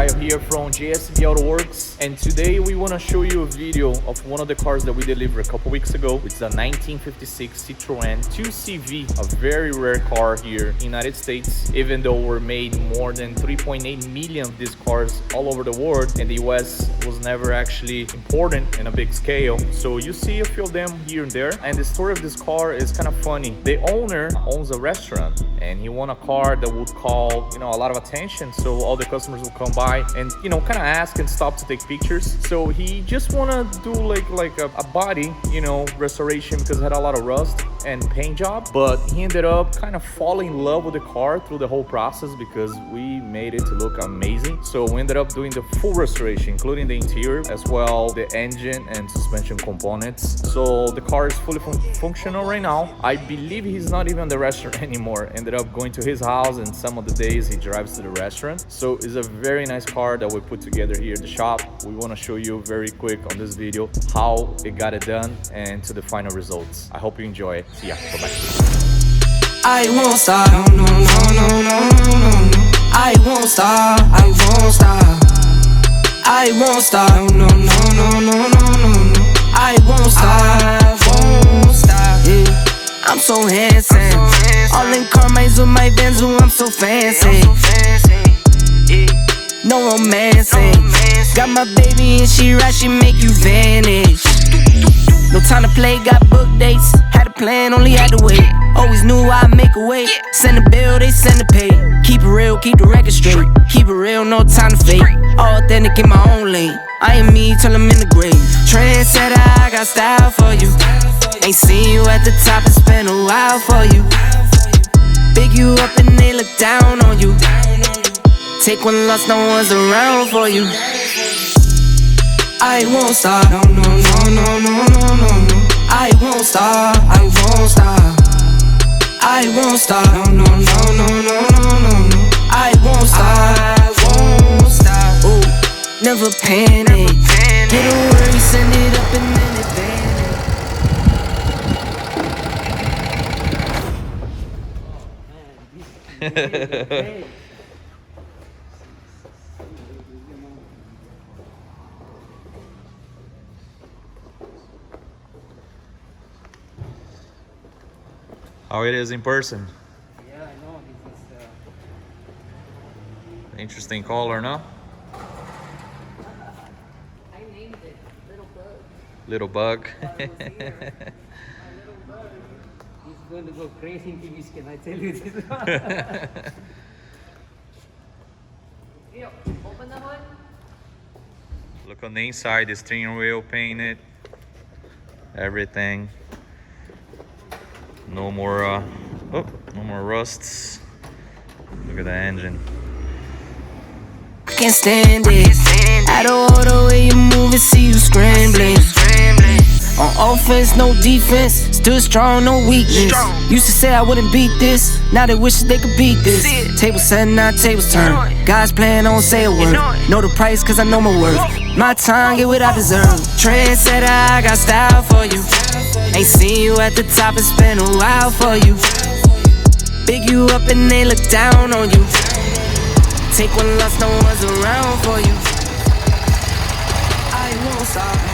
Kyle here from JSB Autoworks, and today we want to show you a video of one of the cars that we delivered a couple weeks ago. It's a 1956 Citroen 2Cv, a very rare car here in the United States, even though we're made more than 3.8 million of these cars all over the world, and the US was never actually imported in a big scale. So you see a few of them here and there, and the story of this car is kind of funny. The owner owns a restaurant, and he wanted a car that would call, a lot of attention, so all the customers will come by and kind of ask and stop to take pictures. So he just want to do like a body restoration because it had a lot of rust and paint job, but he ended up kind of falling in love with the car through the whole process because we made it to look amazing. So we ended up doing the full restoration, including the interior as well, the engine and suspension components. So the car is fully functional right now. I believe he's not even the restaurant anymore. Ended up going to his house, and some of the days he drives to the restaurant. So it's a very nice car that we put together here at the shop. We want to show you very quick on this video how it got it done and to the final results. I hope you enjoy it. See ya. Bye-bye. I won't stop. No, no, no, no, no, no, no. I won't stop. I won't stop. I won't stop. No, no, no, no, no, no, no. I won't stop. I won't stop. Yeah. I'm so handsome. All in Carmine's with my Benz, I'm so fancy. No romancing. Got my baby and she right, she make you vanish. No time to play, got book dates. Had a plan, only had to wait. Always knew I'd make a way. Send a bill, they send a pay. Keep it real, keep the record straight. Keep it real, no time to fake. All authentic in my own lane. I am me till I'm in the grave. Trendsetter, I got style for you. Ain't seen you at the top, it's been a while for you. Big you up and they look down on you. Take one loss, no one's around for you. I won't stop. No, no, no, no, no, no, no, no. I won't stop. I won't stop. I won't stop. No, no, no, no, no, no, no, no. I won't stop. I won't stop. Ooh, never panic. Get a worry, send it up and then it vanish. How it is in person. Yeah, I know. This is Interesting color, no? I named it Little Bug. Little bug. My little bug. He's going to go crazy in TV skin, I tell you this. Yo, open the hood. Look on the inside, the steering wheel painted. Everything. No more no more rusts. Look at the engine. I can't stand it. Out of all the way you move and see you scrambling. On offense, no defense. Still strong, no weakness. Used to say I wouldn't beat this. Now they wish they could beat this. Tables set, not tables turn. God's plan, don't say a word. Know the price, cause I know my worth. My time, get what I deserve. Trendsetter, I got style for you. Ain't seen you at the top, it's been a while for you. Big you up and they look down on you. Take one loss, no one's around for you. I won't stop.